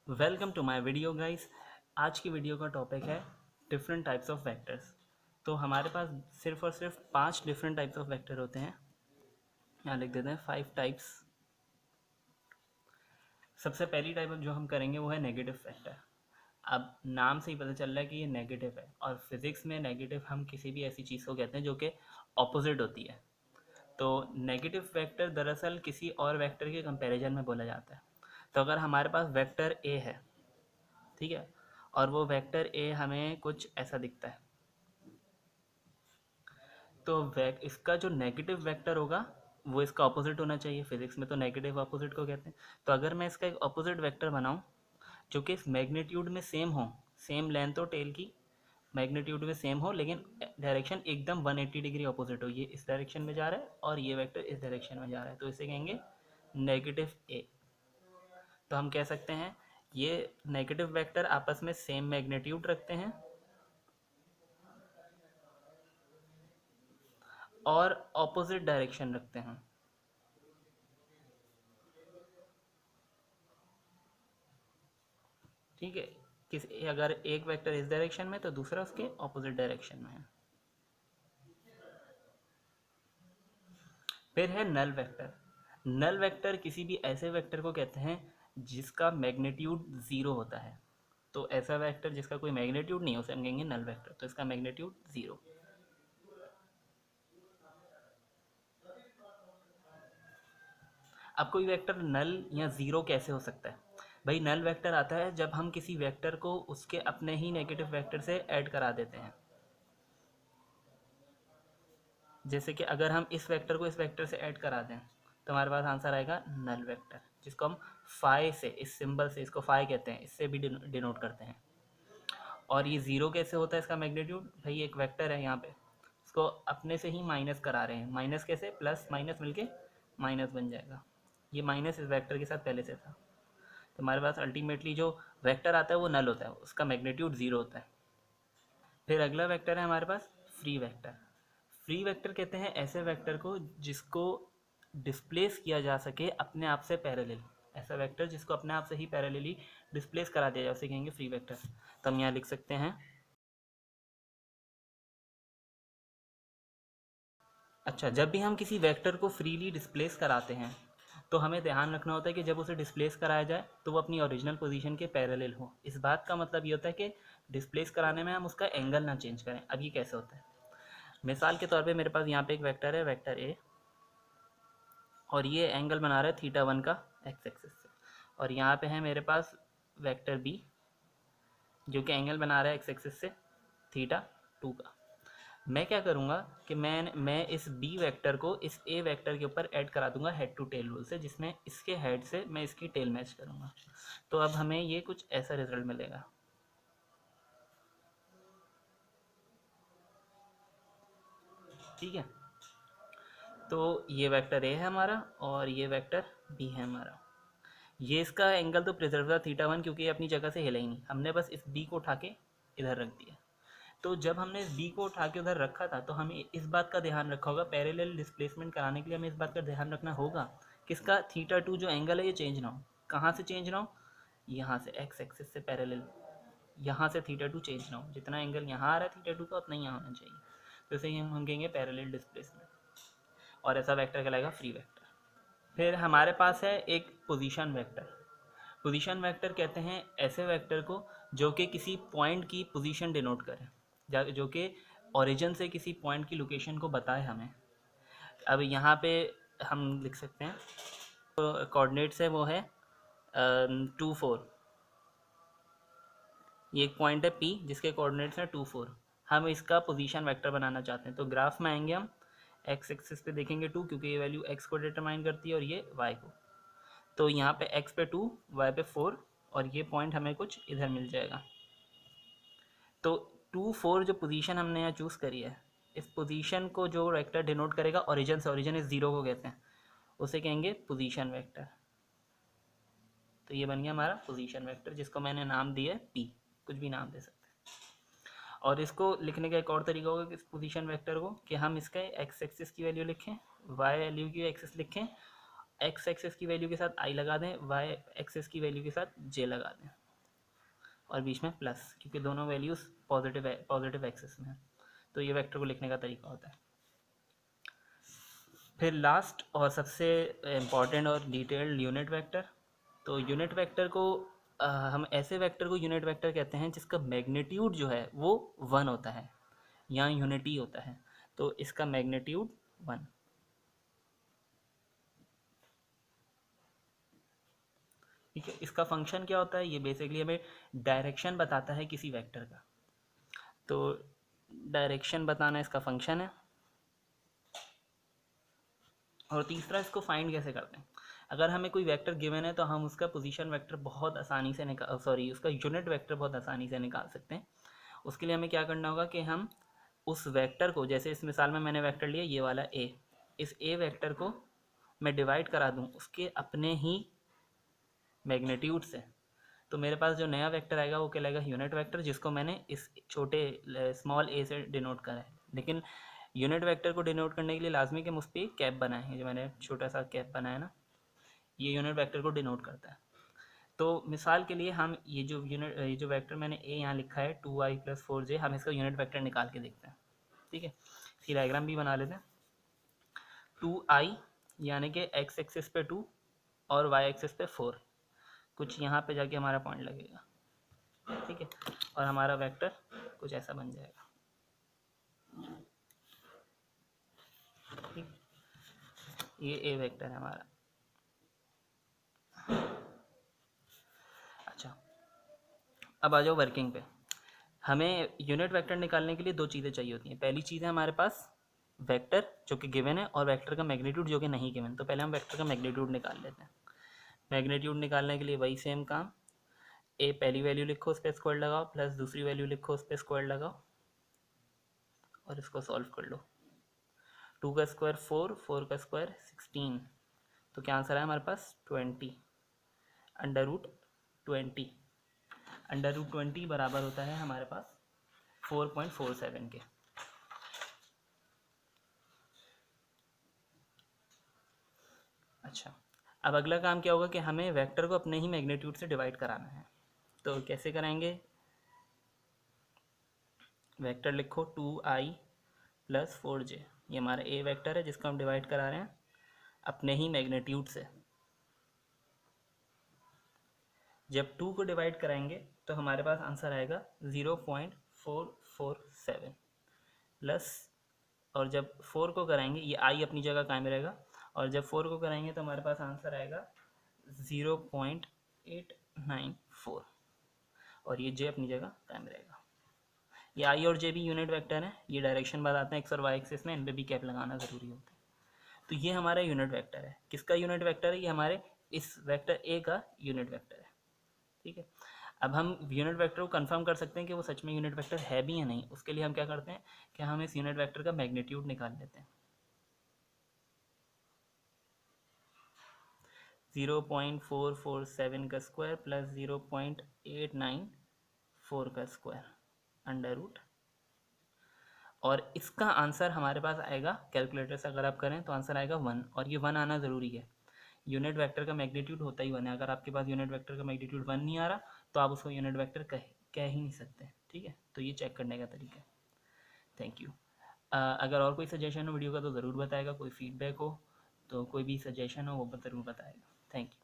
Welcome to my video guys. आज की video का टॉपिक है डिफरेंट टाइप्स ऑफ वेक्टर्स। तो हमारे पास सिर्फ और सिर्फ 5 डिफरेंट टाइप्स ऑफ वेक्टर होते हैं। यहाँ लिख देते हैं 5 टाइप्स। सबसे पहली टाइप जो हम करेंगे वो है नेगेटिव वेक्टर। अब नाम से ही पता चल रहा है कि ये नेगेटिव है, और फिज़िक्स में नेगेटिव हम किसी भी ऐसी चीज़ को कहते हैं जो कि ऑपोजिट होती है। तो नेगेटिव वेक्टर दरअसल किसी और वेक्टर के कंपैरिजन में बोला जाता है। तो अगर हमारे पास वेक्टर ए है, ठीक है, और वो वेक्टर ए हमें कुछ ऐसा दिखता है, तो इसका जो नेगेटिव वेक्टर होगा वो इसका ऑपोजिट होना चाहिए। फिजिक्स में तो नेगेटिव ऑपोजिट को कहते हैं। तो अगर मैं इसका एक ऑपोजिट वेक्टर बनाऊं जो कि इस मैग्नीट्यूड में सेम हो, सेम लेंथ हो टेल की, मैग्नीट्यूड में सेम हो, लेकिन डायरेक्शन एकदम 180 डिग्री ऑपोजिट हो, ये इस डायरेक्शन में जा रहा है और ये वेक्टर इस डायरेक्शन में जा रहा है, तो इसे कहेंगे नेगेटिव ए। तो हम कह सकते हैं ये नेगेटिव वेक्टर आपस में सेम मैग्नीट्यूड रखते हैं और ऑपोजिट डायरेक्शन रखते हैं। ठीक है, किस अगर एक वेक्टर इस डायरेक्शन में तो दूसरा उसके ऑपोजिट डायरेक्शन में है। फिर है नल वेक्टर। नल वेक्टर किसी भी ऐसे वेक्टर को कहते हैं जिसका मैग्नीट्यूड ज़ीरो होता है। तो ऐसा वेक्टर जिसका कोई मैग्नीट्यूड नहीं है उसे हम कहेंगे नल वेक्टर, तो इसका मैग्नीट्यूड ज़ीरो। अब कोई वेक्टर नल या ज़ीरो कैसे हो सकता है? भाई नल वेक्टर आता है जब हम किसी वेक्टर को उसके अपने ही नेगेटिव वेक्टर से ऐड करा देते हैं। जैसे कि अगर हम इस वेक्टर को इस वेक्टर से ऐड करा दें तो हमारे पास आंसर आएगा नल वेक्टर, जिसको हम फाई से, इस सिंबल से, इसको फाई कहते हैं, इससे भी डिनोट करते हैं। और ये ज़ीरो कैसे होता है इसका मैग्नीट्यूड? भाई एक वेक्टर है यहाँ पे, इसको अपने से ही माइनस करा रहे हैं। माइनस कैसे? प्लस माइनस मिलके माइनस बन जाएगा। ये माइनस इस वेक्टर के साथ पहले से था, तो हमारे पास अल्टीमेटली जो वेक्टर आता है वो नल होता है, उसका मैग्नीट्यूड ज़ीरो होता है। फिर अगला वेक्टर है हमारे पास फ्री वेक्टर। फ्री वेक्टर कहते हैं ऐसे वेक्टर को जिसको डिस्प्लेस किया जा सके अपने आप से पैरेलल। ऐसा वेक्टर जिसको अपने आप से ही पैरेलली डिस्प्लेस करा दिया जाए उसे कहेंगे फ्री वेक्टर। तो हम यहाँ लिख सकते हैं, अच्छा, जब भी हम किसी वेक्टर को फ्रीली डिस्प्लेस कराते हैं तो हमें ध्यान रखना होता है कि जब उसे डिस्प्लेस कराया जाए तो वो अपनी ओरिजिनल पोजीशन के पैरेलल हो। इस बात का मतलब ये होता है कि डिस्प्लेस कराने में हम उसका एंगल ना चेंज करें। अब ये कैसे होता है? मिसाल के तौर पे मेरे पास यहाँ पे एक वेक्टर है, वेक्टर ए, और ये एंगल बना रहा है थीटा 1 का एक्स एक्सिस से, और यहाँ पे है मेरे पास वेक्टर बी जो कि एंगल बना रहा है एक्स एक्सिस से थीटा 2 का। मैं क्या करूँगा कि मैं इस बी वेक्टर को इस ए वेक्टर के ऊपर ऐड करा दूंगा हेड टू टेल रूल से, जिसमें इसके हेड से मैं इसकी टेल मैच करूँगा। तो अब हमें ये कुछ ऐसा रिजल्ट मिलेगा। ठीक है, तो ये वेक्टर ए है हमारा और ये वेक्टर बी है हमारा। ये इसका एंगल तो प्रिजर्व था थीटा 1, क्योंकि ये अपनी जगह से हिला ही नहीं, हमने बस इस बी को उठा के इधर रख दिया। तो जब हमने इस बी को उठा के उधर रखा था तो हमें इस बात का ध्यान रखा होगा, पैरेलल डिस्प्लेसमेंट कराने के लिए हमें इस बात का ध्यान रखना होगा किसका, थीटा 2 जो एंगल है ये चेंज ना हो। कहाँ से चेंज ना हो? यहाँ से, एक्स एक्सिस से पैरेलल, यहाँ से थीटा 2 चेंज ना हो। जितना एंगल यहाँ आ रहा है थीटा 2 का उतना ही यहाँ होना चाहिए। तो इसे हम कहेंगे पैरेलल डिस्प्लेसमेंट, और ऐसा वेक्टर कहलाएगा फ्री वेक्टर। फिर हमारे पास है एक पोजीशन वेक्टर। पोजीशन वेक्टर कहते हैं ऐसे वेक्टर को जो कि किसी पॉइंट की पोजीशन डिनोट करे, जो कि ओरिजिन से किसी पॉइंट की लोकेशन को बताए हमें। अब यहाँ पे हम लिख सकते हैं, तो कोऑर्डिनेट्स है वो है 2 4। ये एक पॉइंट है पी जिसके कोऑर्डिनेट्स हैं 2 4। हम इसका पोजीशन वेक्टर बनाना चाहते हैं, तो ग्राफ में आएंगे हम, एक्स एक्सिस पे देखेंगे 2, क्योंकि ये वैल्यू एक्स को डिटरमाइन करती है और ये वाई को। तो यहाँ पे एक्स पे 2, वाई पे 4, और ये पॉइंट हमें कुछ इधर मिल जाएगा। तो 2 4 जो पोजीशन हमने यहाँ चूज़ करी है, इस पोजीशन को जो वेक्टर डिनोट करेगा ओरिजिन से, ओरिजिन इस ज़ीरो को कहते हैं, उसे कहेंगे पोजीशन वेक्टर। तो ये बन गया हमारा पोजीशन वेक्टर, जिसको मैंने नाम दिया है पी, कुछ भी नाम दे सकते हैं। और इसको लिखने का एक और तरीका होगा कि इस पोजीशन वेक्टर को, कि हम इसका एक्स एक्सिस की वैल्यू लिखें, वाई वैल्यू की एक्सिस लिखें, एक्स एक्सेस की वैल्यू के साथ आई लगा दें, वाई एक्सेस की वैल्यू के साथ जे लगा दें, और बीच में प्लस, क्योंकि दोनों वैल्यूज़ पॉजिटिव एक्सेस में है। तो ये वेक्टर को लिखने का तरीका होता है। फिर लास्ट और सबसे इम्पॉर्टेंट और डिटेल्ड यूनिट वेक्टर। तो यूनिट वेक्टर को हम ऐसे वेक्टर को यूनिट वेक्टर कहते हैं जिसका मैग्नीट्यूड जो है वो 1 होता है, या यूनिटी होता है। तो इसका मैग्नीट्यूड 1। ठीक है, इसका फंक्शन क्या होता है, ये बेसिकली हमें डायरेक्शन बताता है किसी वेक्टर का। तो डायरेक्शन बताना इसका फंक्शन है। और तीसरा, इसको फाइंड कैसे करते हैं। अगर हमें कोई वेक्टर गिवन है तो हम उसका पोजीशन वेक्टर बहुत आसानी से उसका यूनिट वेक्टर बहुत आसानी से निकाल सकते हैं। उसके लिए हमें क्या करना होगा कि हम उस वेक्टर को, जैसे इस मिसाल में मैंने वेक्टर लिया ये वाला ए, इस ए वेक्टर को मैं डिवाइड करा दूं उसके अपने ही मैग्नीट्यूड से। तो मेरे पास जो नया वेक्टर आएगा वो कहलाएगा यूनिट वेक्टर, जिसको मैंने इस छोटे स्मॉल ए से डिनोट करा है। लेकिन यूनिट वेक्टर को डिनोट करने के लिए लाजमी कि हम उस पर कैप बनाएं। ये जो मैंने छोटा सा कैप बनाया ना, ये यूनिट वेक्टर को डिनोट करता है। तो मिसाल के लिए हम ये जो वेक्टर मैंने ए यहाँ लिखा है 2i+4j, हम इसका यूनिट वेक्टर निकाल के देखते हैं। ठीक है, इसकी डायग्राम भी बना लेते हैं। 2i यानी कि एक्स एक्सिस पे 2 और वाई एक्सिस पे 4, कुछ यहाँ पे जाके हमारा पॉइंट लगेगा। ठीक है, और हमारा वेक्टर कुछ ऐसा बन जाएगा। ठीक, ये ए वेक्टर है हमारा। अच्छा, अब आ जाओ वर्किंग पे। हमें यूनिट वेक्टर निकालने के लिए दो चीज़ें चाहिए होती हैं। पहली चीज़ है हमारे पास वेक्टर जो कि गिवन है, और वेक्टर का मैग्नीट्यूड जो कि नहीं गिवन। तो पहले हम वेक्टर का मैग्नीट्यूड निकाल लेते हैं। मैग्नीट्यूड निकालने के लिए वही सेम काम, ए पहली वैल्यू लिखो उस पर स्क्वायर लगाओ, प्लस दूसरी वैल्यू लिखो उस पर स्क्वायर लगाओ, और इसको सॉल्व कर लो। 2 का स्क्वायर 4, 4 का स्क्वायर 16, तो क्या आंसर है हमारे पास 20। √20, √20 बराबर होता है हमारे पास 4.47 के। अच्छा, अब अगला काम क्या होगा कि हमें वेक्टर को अपने ही मैग्नीट्यूड से डिवाइड कराना है। तो कैसे कराएंगे, वेक्टर लिखो 2i+4j, ये हमारा ए वेक्टर है जिसको हम डिवाइड करा रहे हैं अपने ही मैग्नीट्यूड से। जब 2 को डिवाइड कराएंगे तो हमारे पास आंसर आएगा 0.447 प्लस, और जब 4 को कराएंगे ये आई अपनी जगह कायम रहेगा, और जब 4 को कराएंगे तो हमारे पास आंसर आएगा 0.894, और ये जे अपनी जगह कायम रहेगा। ये आई और जे भी यूनिट वेक्टर है, ये डायरेक्शन बताते हैं एक्स और वाई एक्सिस में, इन पे भी कैप लगाना ज़रूरी होता है। तो ये हमारा यूनिट वेक्टर है। किसका यूनिट वेक्टर है, ये हमारे इस वेक्टर ए का यूनिट वेक्टर है। ठीक है, अब हम यूनिट वेक्टर को कंफर्म कर सकते हैं कि वो सच में यूनिट वेक्टर है भी या नहीं। उसके लिए हम क्या करते हैं कि हम इस यूनिट वेक्टर का मैग्नीट्यूड निकाल लेते हैं। 0.447 का स्क्वायर प्लस 0.894 का स्क्वायर अंडर रूट, और इसका आंसर हमारे पास आएगा, कैलकुलेटर से अगर आप करें तो आंसर आएगा 1, और ये 1 आना ज़रूरी है। यूनिट वेक्टर का मैग्नीट्यूड होता ही 1 है। अगर आपके पास यूनिट वेक्टर का मैग्नीट्यूड 1 नहीं आ रहा तो आप उसको यूनिट वेक्टर कह ही नहीं सकते। ठीक है, तो ये चेक करने का तरीका है। Thank you. अगर और कोई सजेशन हो वीडियो का तो ज़रूर बताएगा, कोई फीडबैक हो तो कोई भी सजेशन हो वो ज़रूर बताएगा। Thank you.